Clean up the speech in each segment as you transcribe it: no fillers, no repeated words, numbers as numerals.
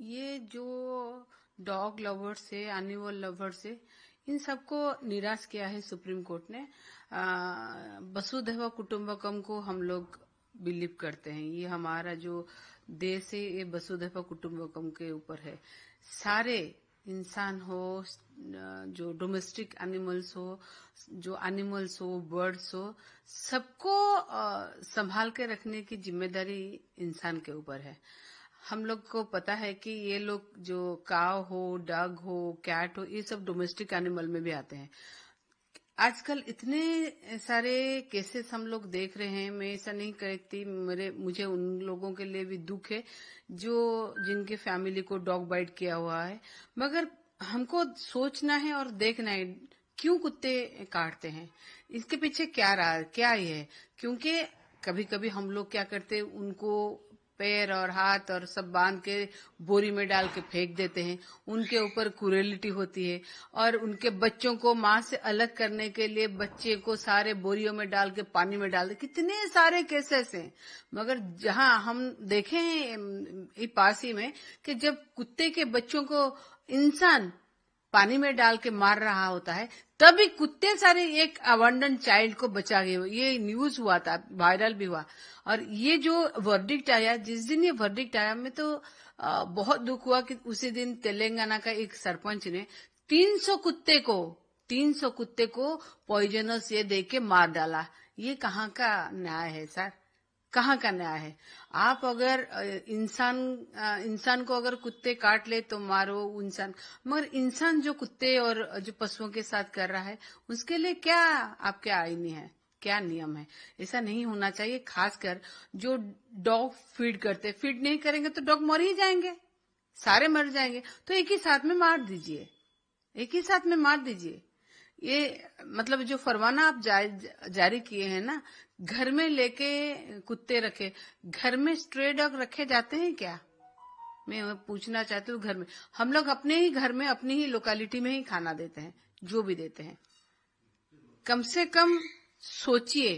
ये जो dog lovers है, एनिमल लवर्स है, इन सबको निराश किया है सुप्रीम कोर्ट ने। वसुधैव कुटुंबकम को हम लोग बिलीव करते हैं। ये हमारा जो देश है ये वसुधैव कुटुंबकम के ऊपर है। सारे इंसान हो, जो डोमेस्टिक एनिमल्स हो, जो एनिमल्स हो, बर्ड्स हो, सबको संभाल के रखने की जिम्मेदारी इंसान के ऊपर है। हम लोग को पता है कि ये लोग जो काव हो, डग हो, कैट हो, ये सब डोमेस्टिक एनिमल में भी आते हैं। आजकल इतने सारे केसेस हम लोग देख रहे हैं। मैं ऐसा नहीं कहती, मुझे उन लोगों के लिए भी दुख है जो जिनके फैमिली को डॉग बाइट किया हुआ है। मगर हमको सोचना है और देखना है क्यों कुत्ते काटते हैं, इसके पीछे क्या ये है। क्योंकि कभी कभी हम लोग क्या करते हैं, उनको पैर और हाथ और सब बांध के बोरी में डाल के फेंक देते हैं। उनके ऊपर क्रूरलिटी होती है और उनके बच्चों को माँ से अलग करने के लिए बच्चे को सारे बोरियों में डाल के पानी में डाल दे। कितने सारे केसेस हैं। मगर जहाँ हम देखें पासी में कि जब कुत्ते के बच्चों को इंसान पानी में डाल के मार रहा होता है, तभी कुत्ते सारे एक अबंडन चाइल्ड को बचा गए। ये न्यूज हुआ था, वायरल भी हुआ। और ये जो वर्डिक्ट आया, जिस दिन ये वर्डिक्ट आया, मैं तो बहुत दुख हुआ कि उसी दिन तेलंगाना का एक सरपंच ने 300 कुत्ते को पॉइजनस ये दे के मार डाला। ये कहाँ का न्याय है सर? कहाँ का न्याय है? आप अगर इंसान को अगर कुत्ते काट ले तो मारो इंसान, मगर इंसान जो कुत्ते और जो पशुओं के साथ कर रहा है उसके लिए क्या आपके आईनी है, क्या नियम है? ऐसा नहीं होना चाहिए। खासकर जो डॉग फीड फीड नहीं करेंगे तो डॉग मर ही जाएंगे, सारे मर जाएंगे। तो एक ही साथ में मार दीजिए। ये मतलब जो फरमाना आप जारी किए हैं ना, घर में लेके कुत्ते रखे, घर में स्ट्रे डॉग रखे जाते हैं क्या? मैं पूछना चाहती हूँ। घर में हम लोग अपने ही घर में, अपनी ही लोकेलिटी में ही खाना देते हैं, जो भी देते हैं। कम से कम सोचिए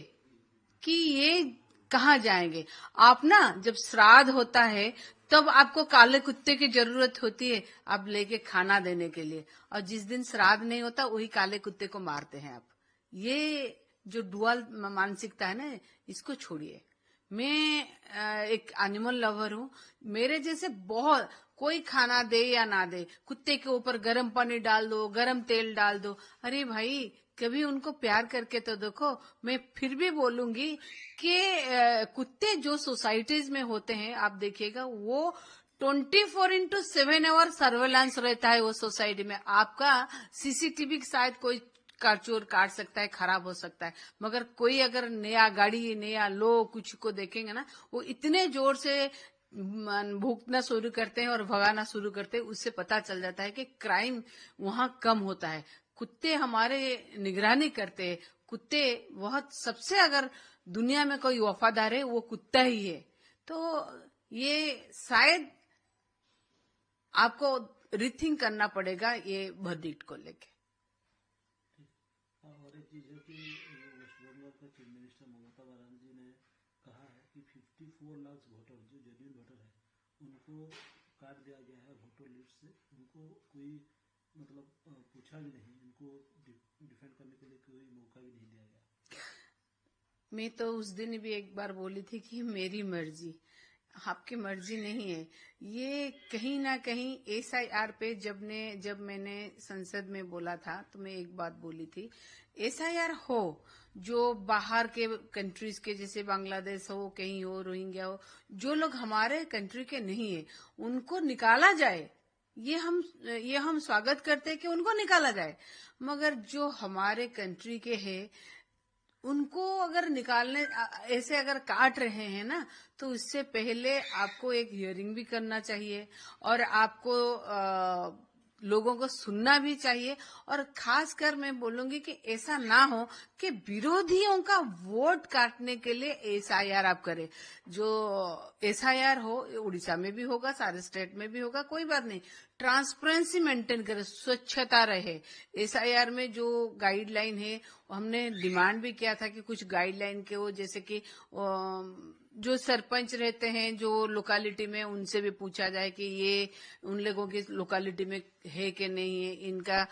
कि ये कहाँ जाएंगे। आप ना जब श्राद्ध होता है तब आपको काले कुत्ते की जरूरत होती है आप लेके खाना देने के लिए, और जिस दिन श्राद्ध नहीं होता वही काले कुत्ते को मारते हैं आप। ये जो डुअल मानसिकता है ना, इसको छोड़िए। मैं एक एनिमल लवर हूँ। मेरे जैसे बहुत कोई खाना दे या ना दे, कुत्ते के ऊपर गर्म पानी डाल दो, गर्म तेल डाल दो। अरे भाई, कभी उनको प्यार करके तो देखो। मैं फिर भी बोलूंगी कि कुत्ते जो सोसाइटीज में होते हैं, आप देखिएगा वो 24/7 आवर सर्वेलेंस रहता है वो सोसाइटी में। आपका सीसीटीवी शायद कोई चोर काट सकता है, खराब हो सकता है, मगर कोई अगर नया गाड़ी, नया लो कुछ को देखेंगे ना, वो इतने जोर से भूकना शुरू करते हैं और भगाना शुरू करते हैं। उससे पता चल जाता है कि क्राइम वहां कम होता है। कुत्ते हमारे निगरानी करते हैं। कुत्ते बहुत सबसे, अगर दुनिया में कोई वफादार है वो कुत्ता ही है। तो ये शायद आपको रिथिंक करना पड़ेगा ये वर्डिक्ट को लेके। और एक चीज है कि वेस्ट बंगाल का चीफ मिनिस्टर ममता बनर्जी ने कहा है कि 54 लाख वोटर जो जेन्युइन वोटर है उनको काट दिया गया है वोटर लिस्ट से। उनको कोई मतलब पूछा भी नहीं, उनको डिफेंड करने के लिए कोई मौका भी नहीं दिया गया। मैं तो उस दिन भी एक बार बोली थी कि मेरी मर्जी, आपकी मर्जी नहीं है। ये कहीं ना कहीं SIR पे जब मैंने संसद में बोला था तो मैं एक बात बोली थी, SIR हो जो बाहर के कंट्रीज के, जैसे बांग्लादेश हो, कहीं हो, रोहिंग्या हो, जो लोग हमारे कंट्री के नहीं है उनको निकाला जाए। ये हम स्वागत करते हैं कि उनको निकाला जाए। मगर जो हमारे कंट्री के हैं उनको अगर निकालने ऐसे अगर काट रहे हैं ना, तो उससे पहले आपको एक हियरिंग भी करना चाहिए और आपको लोगों को सुनना भी चाहिए। और खासकर मैं बोलूंगी कि ऐसा ना हो कि विरोधियों का वोट काटने के लिए SIR आप करें। जो SIR हो, उड़ीसा में भी होगा, सारे स्टेट में भी होगा, कोई बात नहीं। ट्रांसपेरेंसी मेंटेन करे, स्वच्छता रहे। SIR में जो गाइडलाइन है, हमने डिमांड भी किया था कि कुछ गाइडलाइन के हो, जैसे कि जो सरपंच रहते हैं जो लोकालिटी में, उनसे भी पूछा जाए कि ये उन लोगों की लोकालिटी में है कि नहीं है, इनका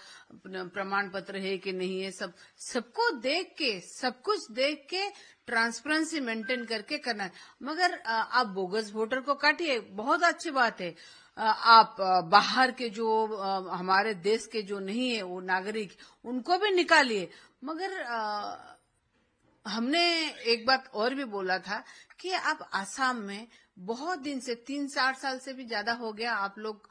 प्रमाण पत्र है कि नहीं है, सबको देख के, सब कुछ देख के ट्रांसपेरेंसी मेंटेन करके करना है। मगर आप बोगस वोटर को काटिए, बहुत अच्छी बात है। आप बाहर के जो हमारे देश के जो नहीं है वो नागरिक, उनको भी निकालिए। मगर हमने एक बात और भी बोला था कि आप आसाम में बहुत दिन से 3-4 साल से भी ज्यादा हो गया, आप लोग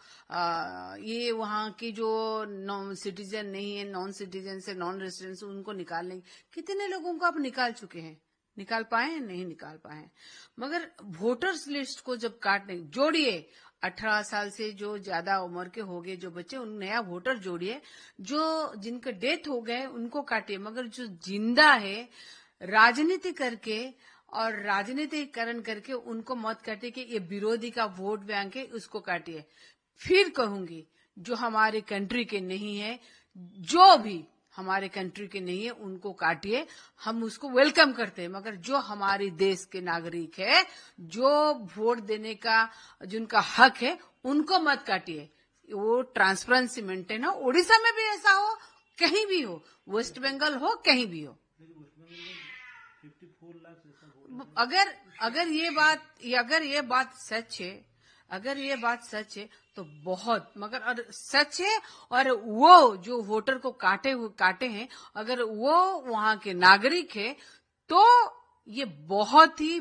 ये वहां की जो नॉन सिटीजन नहीं है, नॉन सिटीजन से नॉन रेसिडेंट, उनको निकालने, कितने लोगों को आप निकाल चुके हैं? निकाल पाए हैं? नहीं निकाल पाए हैं। मगर वोटर्स लिस्ट को जब काटने जोड़िए, 18 साल से जो ज्यादा उम्र के हो गए जो बच्चे, उन नया वोटर जोड़िए, जो जिनके डेथ हो गए उनको काटिए, मगर जो जिंदा है राजनीति करके और राजनीतिकरण करके उनको मत काटिए कि ये विरोधी का वोट बैंक है, उसको काटिए। फिर कहूंगी, जो हमारे कंट्री के नहीं है, जो भी हमारे कंट्री के नहीं है, उनको काटिए, हम उसको वेलकम करते हैं। मगर जो हमारे देश के नागरिक है, जो वोट देने का जिनका हक है, उनको मत काटिए। वो ट्रांसपेरेंसी मेंटेन हो। उड़ीसा में भी ऐसा हो, कहीं भी हो, वेस्ट बंगाल हो, कहीं भी हो। अगर ये बात सच है, अगर ये बात सच है तो बहुत, मगर सच है, और वो जो वोटर को काटे हैं, अगर वो वहां के नागरिक है, तो ये बहुत ही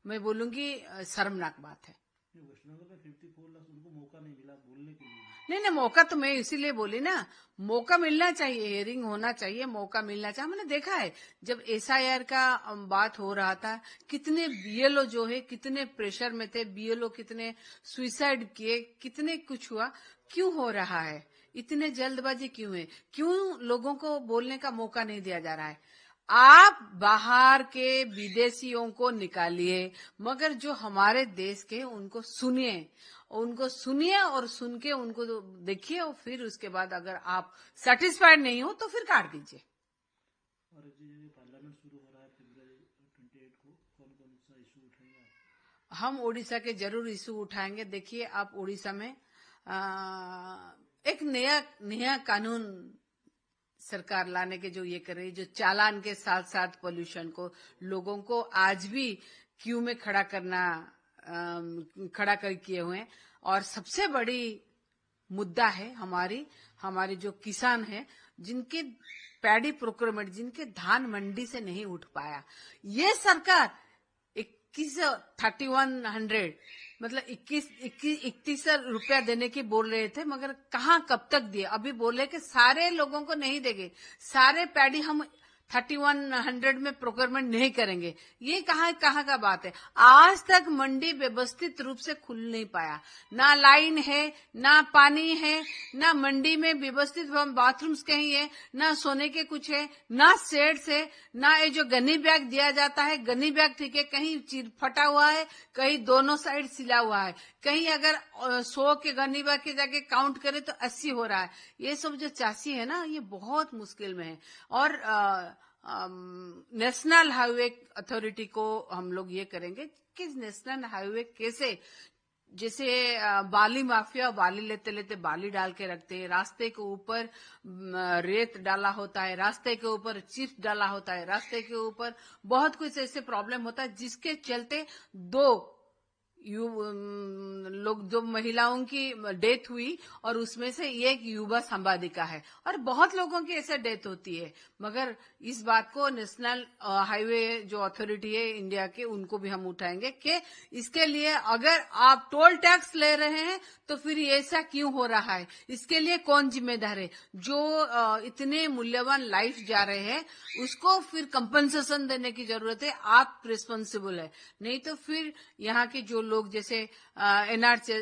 मैं बोलूंगी शर्मनाक बात है। वेस्ट बंगाल में 54 लाख उनको मौका नहीं मिला बोलने के लिए। नहीं, मौका तो मैं इसीलिए बोली ना, मौका मिलना चाहिए, हियरिंग होना चाहिए, मौका मिलना चाहिए। हमने देखा है जब एसआईआर का बात हो रहा था, कितने बीएलओ जो है कितने प्रेशर में थे, बीएलओ कितने सुसाइड किए, कितने कुछ हुआ। क्यों हो रहा है? इतने जल्दबाजी क्यों है? क्यों लोगों को बोलने का मौका नहीं दिया जा रहा है? आप बाहर के विदेशियों को निकालिए, मगर जो हमारे देश के उनको सुनिए और सुन के उनको देखिए, और फिर उसके बाद अगर आप सेटिस्फाइड नहीं हो तो फिर काट दीजिए। और जी पार्लियामेंट शुरू हो रहा है फरवरी 28 को, कौन सा इशू उठाएंगे? हम ओडिशा के जरूर इशू उठाएंगे। देखिए, आप ओडिशा में एक नया कानून सरकार लाने के जो ये कर रही है, जो चालान के साथ साथ पोल्यूशन को, लोगों को आज भी क्यू में खड़ा कर किए हुए हैं। और सबसे बड़ी मुद्दा है हमारे जो किसान हैं, जिनके पैडी प्रोक्योरमेंट, जिनके धान मंडी से नहीं उठ पाया, ये सरकार 3100 मतलब 31 रुपया देने की बोल रहे थे, मगर कहाँ कब तक दिए? अभी बोले कि सारे लोगों को नहीं देंगे, सारे पैडी हम 3100 में प्रोक्योरमेंट नहीं करेंगे। ये कहाँ का बात है? आज तक मंडी व्यवस्थित रूप से खुल नहीं पाया, ना लाइन है, ना पानी है, ना मंडी में व्यवस्थित बाथरूम्स कहीं है, ना सोने के कुछ है, ना शेड्स है, ना ये जो गनी बैग दिया जाता है, गनी बैग ठीक है, कहीं चीर फटा हुआ है, कहीं दोनों साइड सिला हुआ है, कहीं अगर 100 के गनी बैग के जाके काउंट करे तो 80 हो रहा है। ये सब जो चासी है ना, ये बहुत मुश्किल में है। और नेशनल हाईवे अथॉरिटी को हम लोग ये करेंगे कि नेशनल हाईवे कैसे, जैसे बाली माफिया बाली लेते बाली डाल के रखते हैं, रास्ते के ऊपर रेत डाला होता है, रास्ते के ऊपर चिप्स डाला होता है, रास्ते के ऊपर बहुत कुछ ऐसे प्रॉब्लम होता है, जिसके चलते लोग, जो महिलाओं की डेथ हुई और उसमें से एक युवा संवादिका है, और बहुत लोगों की ऐसे डेथ होती है। मगर इस बात को नेशनल हाईवे जो अथॉरिटी है इंडिया के, उनको भी हम उठाएंगे कि इसके लिए अगर आप टोल टैक्स ले रहे हैं तो फिर ऐसा क्यों हो रहा है, इसके लिए कौन जिम्मेदार है? जो इतने मूल्यवान लाइफ जा रहे हैं, उसको फिर कंपनसेशन देने की जरूरत है। आप रिस्पॉन्सिबल है, नहीं तो फिर यहाँ के जो लोग जैसे NRC,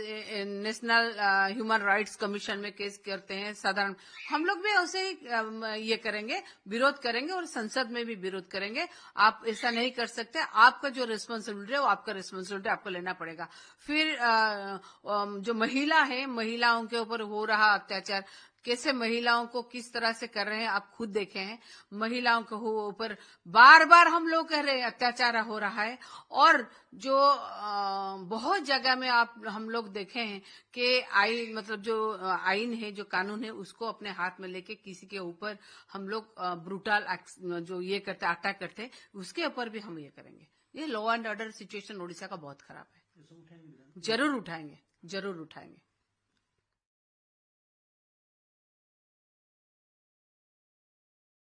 national human rights commission में केस करते हैं, साधारण हम लोग भी ऐसे ही ये करेंगे, विरोध करेंगे, और संसद में भी विरोध करेंगे। आप ऐसा नहीं कर सकते, आपका जो रिस्पॉन्सिबिलिटी है वो आपका रिस्पॉन्सिबिलिटी आपको लेना पड़ेगा। फिर जो महिला है, महिलाओं के ऊपर हो रहा अत्याचार, कैसे महिलाओं को किस तरह से कर रहे हैं, आप खुद देखे हैं। महिलाओं के ऊपर बार बार हम लोग कह रहे हैं अत्याचार हो रहा है। और जो बहुत जगह में हम लोग देखे हैं कि मतलब जो आईन है, जो कानून है, उसको अपने हाथ में लेके किसी के ऊपर हम लोग ब्रूटल जो ये करते, अटैक करते, उसके ऊपर भी हम ये करेंगे। ये law and order situation Odisha का बहुत खराब है। जरूर उठाएंगे, जरूर उठाएंगे।